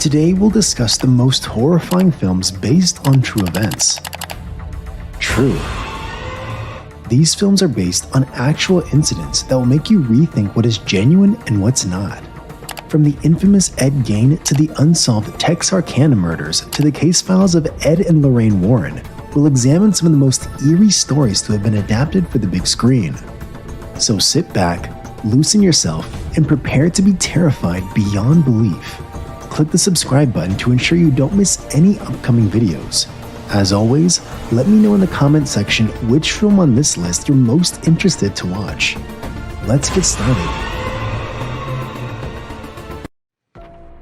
Today we'll discuss the most horrifying films based on true events. True. These films are based on actual incidents that will make you rethink what is genuine and what's not. From the infamous Ed Gein to the unsolved Texarkana murders to the case files of Ed and Lorraine Warren, we'll examine some of the most eerie stories to have been adapted for the big screen. So sit back, loosen yourself, and prepare to be terrified beyond belief. Click the subscribe button to ensure you don't miss any upcoming videos. As always, let me know in the comment section which film on this list you're most interested to watch. Let's get started.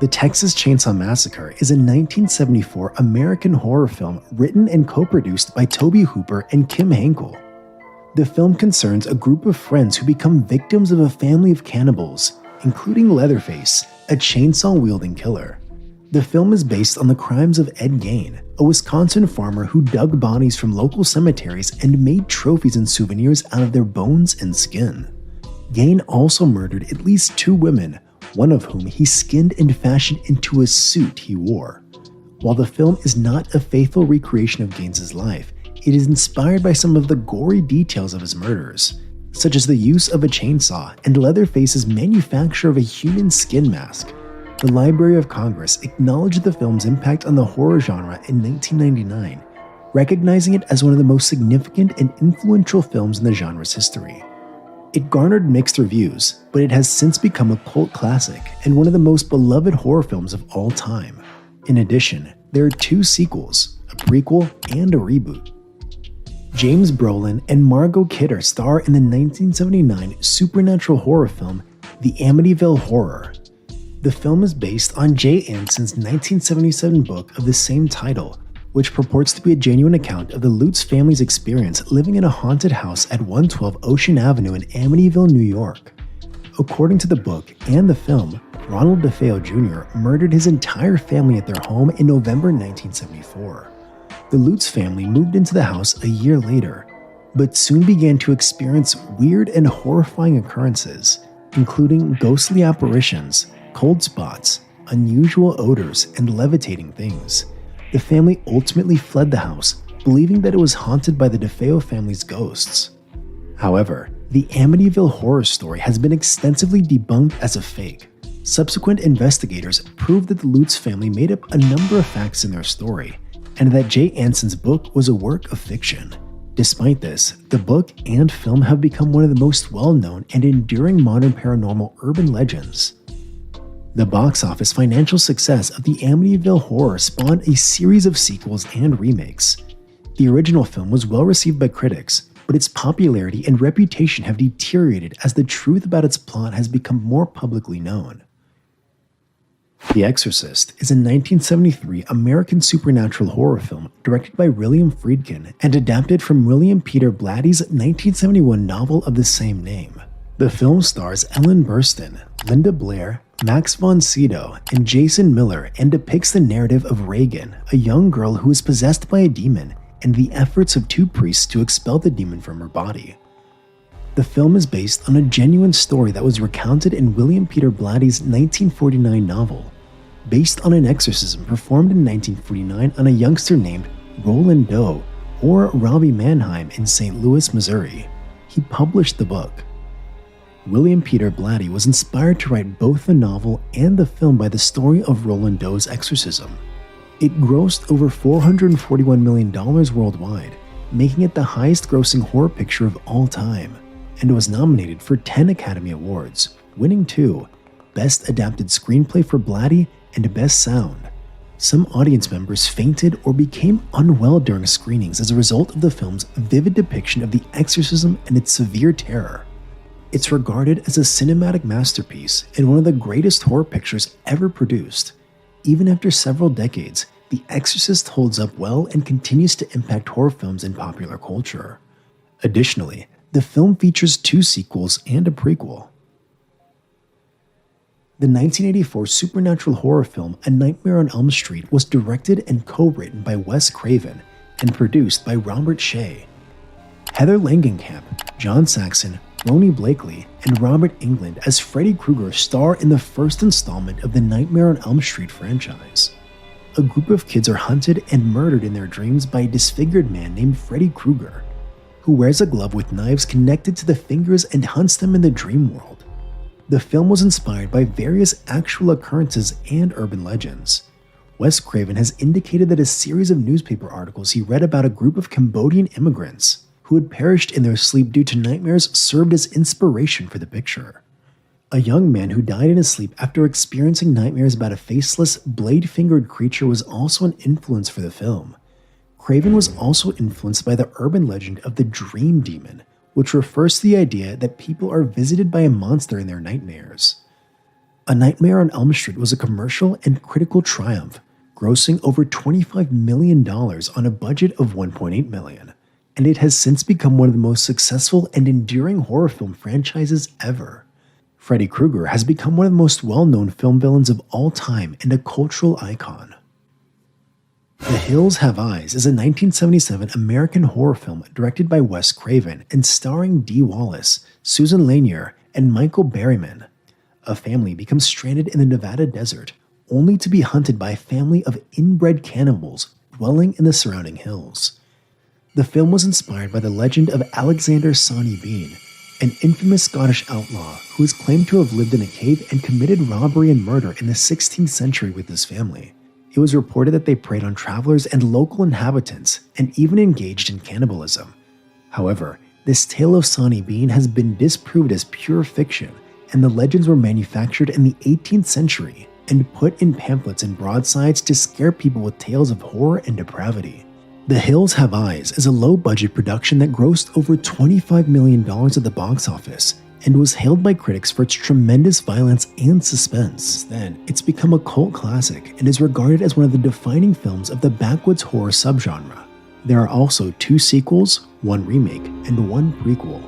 The Texas Chainsaw Massacre is a 1974 American horror film written and co-produced by Tobe Hooper and Kim Henkel. The film concerns a group of friends who become victims of a family of cannibals, including Leatherface, a chainsaw-wielding killer. The film is based on the crimes of Ed Gein, a Wisconsin farmer who dug bodies from local cemeteries and made trophies and souvenirs out of their bones and skin. Gein also murdered at least 2 women, one of whom he skinned and fashioned into a suit he wore. While the film is not a faithful recreation of Gein's life, it is inspired by some of the gory details of his murders, such as the use of a chainsaw and Leatherface's manufacture of a human skin mask. The Library of Congress acknowledged the film's impact on the horror genre in 1999, recognizing it as one of the most significant and influential films in the genre's history. It garnered mixed reviews, but it has since become a cult classic and one of the most beloved horror films of all time. In addition, there are 2 sequels, a prequel and a reboot. James Brolin and Margot Kidder star in the 1979 supernatural horror film The Amityville Horror. The film is based on Jay Anson's 1977 book of the same title, which purports to be a genuine account of the Lutz family's experience living in a haunted house at 112 Ocean Avenue in Amityville, New York. According to the book and the film, Ronald DeFeo Jr. murdered his entire family at their home in November 1974. The Lutz family moved into the house a year later, but soon began to experience weird and horrifying occurrences, including ghostly apparitions, cold spots, unusual odors, and levitating things. The family ultimately fled the house, believing that it was haunted by the DeFeo family's ghosts. However, the Amityville horror story has been extensively debunked as a fake. Subsequent investigators proved that the Lutz family made up a number of facts in their story, and that Jay Anson's book was a work of fiction. Despite this, the book and film have become one of the most well-known and enduring modern paranormal urban legends. The box office financial success of the Amityville Horror spawned a series of sequels and remakes. The original film was well received by critics, but its popularity and reputation have deteriorated as the truth about its plot has become more publicly known. The Exorcist is a 1973 American supernatural horror film directed by William Friedkin and adapted from William Peter Blatty's 1971 novel of the same name. The film stars Ellen Burstyn, Linda Blair, Max von Sydow, and Jason Miller and depicts the narrative of Reagan, a young girl who is possessed by a demon, and the efforts of 2 priests to expel the demon from her body. The film is based on a genuine story that was recounted in William Peter Blatty's 1949 novel, based on an exorcism performed in 1949 on a youngster named Roland Doe, or Robbie Mannheim, in St. Louis, Missouri. He published the book. William Peter Blatty was inspired to write both the novel and the film by the story of Roland Doe's exorcism. It grossed over $441 million worldwide, making it the highest-grossing horror picture of all time, and was nominated for 10 Academy Awards, winning 2, Best Adapted Screenplay for Blatty and Best Sound. Some audience members fainted or became unwell during screenings as a result of the film's vivid depiction of the exorcism and its severe terror. It's regarded as a cinematic masterpiece and one of the greatest horror pictures ever produced. Even after several decades, The Exorcist holds up well and continues to impact horror films in popular culture. Additionally, the film features 2 sequels and a prequel. The 1984 supernatural horror film A Nightmare on Elm Street was directed and co-written by Wes Craven and produced by Robert Shaye. Heather Langenkamp, John Saxon, Ronee Blakley and Robert Englund as Freddy Krueger star in the first installment of the Nightmare on Elm Street franchise. A group of kids are hunted and murdered in their dreams by a disfigured man named Freddy Krueger, who wears a glove with knives connected to the fingers and hunts them in the dream world. The film was inspired by various actual occurrences and urban legends. Wes Craven has indicated that a series of newspaper articles he read about a group of Cambodian immigrants who had perished in their sleep due to nightmares served as inspiration for the picture. A young man who died in his sleep after experiencing nightmares about a faceless, blade-fingered creature was also an influence for the film. Craven was also influenced by the urban legend of the Dream Demon, which refers to the idea that people are visited by a monster in their nightmares. A Nightmare on Elm Street was a commercial and critical triumph, grossing over $25 million on a budget of $1.8 million, and it has since become one of the most successful and enduring horror film franchises ever. Freddy Krueger has become one of the most well-known film villains of all time and a cultural icon. The Hills Have Eyes is a 1977 American horror film directed by Wes Craven and starring Dee Wallace, Susan Lanier, and Michael Berryman. A family becomes stranded in the Nevada desert, only to be hunted by a family of inbred cannibals dwelling in the surrounding hills. The film was inspired by the legend of Alexander Sonny Bean, an infamous Scottish outlaw who is claimed to have lived in a cave and committed robbery and murder in the 16th century with his family. It was reported that they preyed on travelers and local inhabitants and even engaged in cannibalism. However, this tale of Sonny Bean has been disproved as pure fiction, and the legends were manufactured in the 18th century and put in pamphlets and broadsides to scare people with tales of horror and depravity. The Hills Have Eyes is a low-budget production that grossed over $25 million at the box office and was hailed by critics for its tremendous violence and suspense. Then, it's become a cult classic and is regarded as one of the defining films of the backwoods horror subgenre. There are also 2 sequels, 1 remake, and 1 prequel.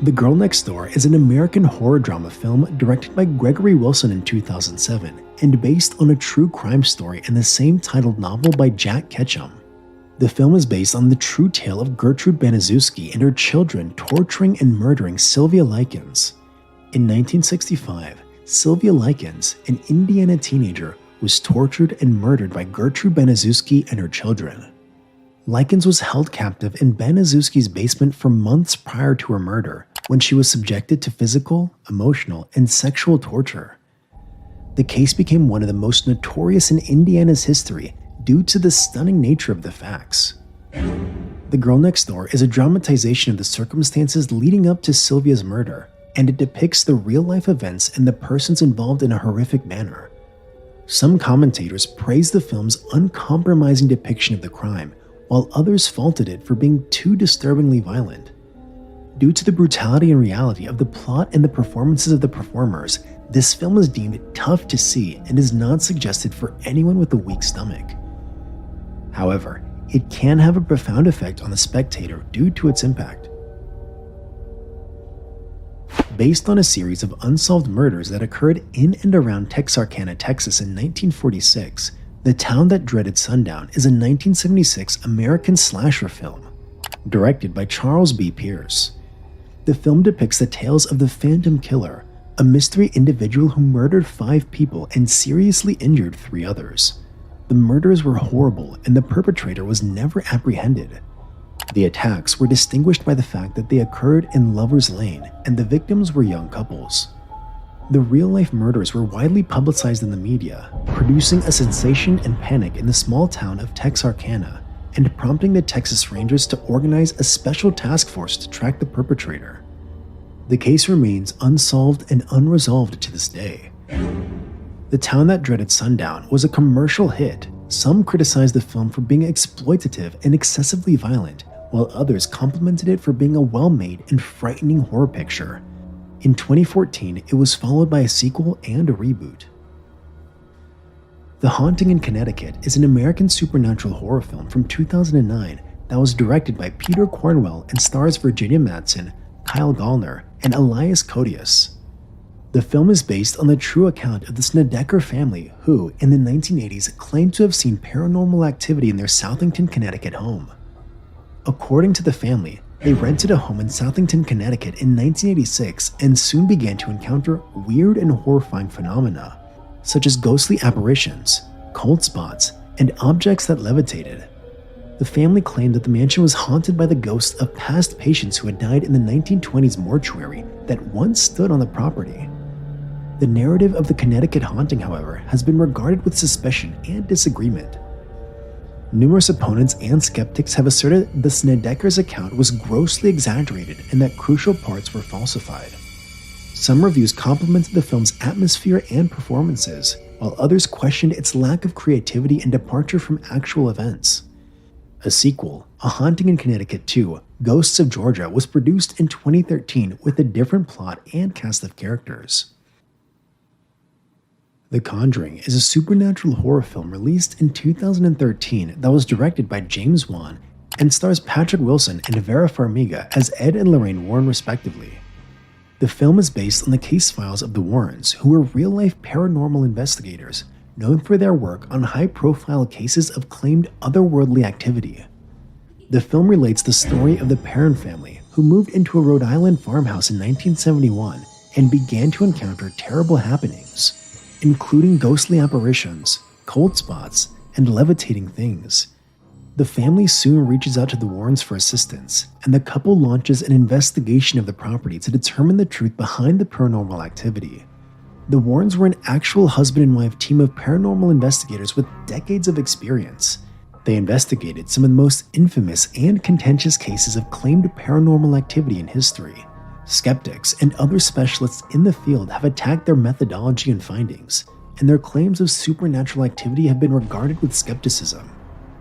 The Girl Next Door is an American horror drama film directed by Gregory Wilson in 2007 and based on a true crime story and the same titled novel by Jack Ketchum. The film is based on the true tale of Gertrude Baniszewski and her children torturing and murdering Sylvia Likens. In 1965, Sylvia Likens, an Indiana teenager, was tortured and murdered by Gertrude Baniszewski and her children. Likens was held captive in Baniszewski's basement for months prior to her murder, when she was subjected to physical, emotional, and sexual torture. The case became one of the most notorious in Indiana's history due to the stunning nature of the facts. The Girl Next Door is a dramatization of the circumstances leading up to Sylvia's murder, and it depicts the real-life events and the persons involved in a horrific manner. Some commentators praised the film's uncompromising depiction of the crime, while others faulted it for being too disturbingly violent. Due to the brutality and reality of the plot and the performances of the performers, this film is deemed tough to see and is not suggested for anyone with a weak stomach. However, it can have a profound effect on the spectator due to its impact. Based on a series of unsolved murders that occurred in and around Texarkana, Texas in 1946, The Town That Dreaded Sundown is a 1976 American slasher film, directed by Charles B. Pierce. The film depicts the tales of the Phantom Killer, a mystery individual who murdered 5 people and seriously injured 3 others. The murders were horrible and the perpetrator was never apprehended. The attacks were distinguished by the fact that they occurred in Lover's Lane and the victims were young couples. The real-life murders were widely publicized in the media, producing a sensation and panic in the small town of Texarkana and prompting the Texas Rangers to organize a special task force to track the perpetrator. The case remains unsolved and unresolved to this day. The Town That Dreaded Sundown was a commercial hit. Some criticized the film for being exploitative and excessively violent, while others complimented it for being a well-made and frightening horror picture. In 2014, it was followed by a sequel and a reboot. The Haunting in Connecticut is an American supernatural horror film from 2009 that was directed by Peter Cornwell and stars Virginia Madsen, Kyle Gallner, and Elias Koteas. The film is based on the true account of the Snedeker family who, in the 1980s, claimed to have seen paranormal activity in their Southington, Connecticut home. According to the family, They rented a home in Southington, Connecticut in 1986 and soon began to encounter weird and horrifying phenomena, such as ghostly apparitions, cold spots, and objects that levitated. The family claimed that the mansion was haunted by the ghosts of past patients who had died in the 1920s mortuary that once stood on the property. The narrative of the Connecticut haunting, however, has been regarded with suspicion and disagreement. Numerous opponents and skeptics have asserted the Snedecker's account was grossly exaggerated and that crucial parts were falsified. Some reviews complimented the film's atmosphere and performances, while others questioned its lack of creativity and departure from actual events. A sequel, A Haunting in Connecticut 2, Ghosts of Georgia, was produced in 2013 with a different plot and cast of characters. The Conjuring is a supernatural horror film released in 2013 that was directed by James Wan and stars Patrick Wilson and Vera Farmiga as Ed and Lorraine Warren respectively. The film is based on the case files of the Warrens, who were real-life paranormal investigators known for their work on high-profile cases of claimed otherworldly activity. The film relates the story of the Perron family, who moved into a Rhode Island farmhouse in 1971 and began to encounter terrible happenings, including ghostly apparitions, cold spots, and levitating things. The family soon reaches out to the Warrens for assistance, and the couple launches an investigation of the property to determine the truth behind the paranormal activity. The Warrens were an actual husband and wife team of paranormal investigators with decades of experience. They investigated some of the most infamous and contentious cases of claimed paranormal activity in history. Skeptics and other specialists in the field have attacked their methodology and findings, and their claims of supernatural activity have been regarded with skepticism.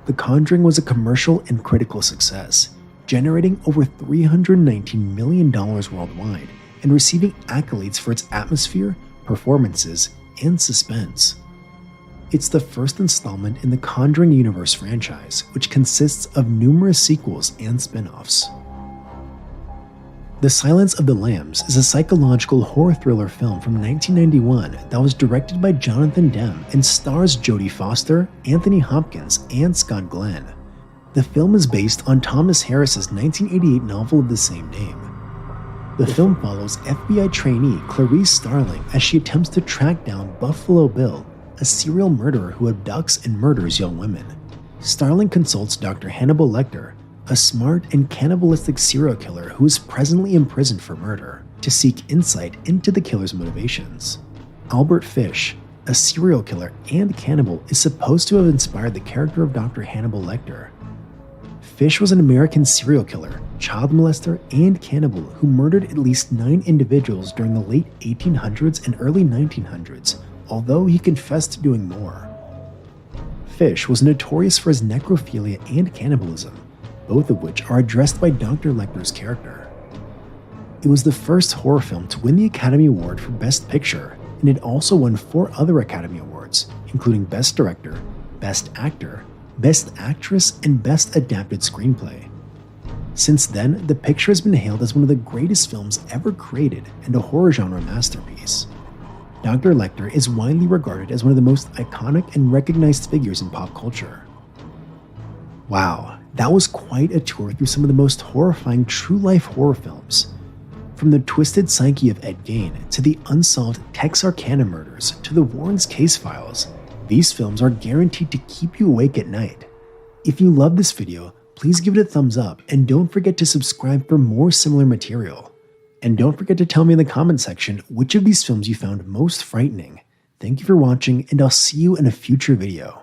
The Conjuring was a commercial and critical success, generating over $319 million worldwide and receiving accolades for its atmosphere, performances, and suspense. It's the first installment in the Conjuring Universe franchise, which consists of numerous sequels and spin-offs. The Silence of the Lambs is a psychological horror thriller film from 1991 that was directed by Jonathan Demme and stars Jodie Foster, Anthony Hopkins, and Scott Glenn. The film is based on Thomas Harris's 1988 novel of the same name. The film follows FBI trainee Clarice Starling as she attempts to track down Buffalo Bill, a serial murderer who abducts and murders young women. Starling consults Dr. Hannibal Lecter, a smart and cannibalistic serial killer who is presently imprisoned for murder, to seek insight into the killer's motivations. Albert Fish, a serial killer and cannibal, is supposed to have inspired the character of Dr. Hannibal Lecter. Fish was an American serial killer, child molester, and cannibal who murdered at least 9 individuals during the late 1800s and early 1900s, although he confessed to doing more. Fish was notorious for his necrophilia and cannibalism, both of which are addressed by Dr. Lecter's character. It was the first horror film to win the Academy Award for Best Picture, and it also won 4 other Academy Awards, including Best Director, Best Actor, Best Actress, and Best Adapted Screenplay. Since then, the picture has been hailed as one of the greatest films ever created and a horror genre masterpiece. Dr. Lecter is widely regarded as one of the most iconic and recognized figures in pop culture. Wow, that was quite a tour through some of the most horrifying true-life horror films. From the twisted psyche of Ed Gein to the unsolved Texarkana murders to the Warrens case files, these films are guaranteed to keep you awake at night. If you love this video, please give it a thumbs up and don't forget to subscribe for more similar material. And don't forget to tell me in the comment section which of these films you found most frightening. Thank you for watching, and I'll see you in a future video.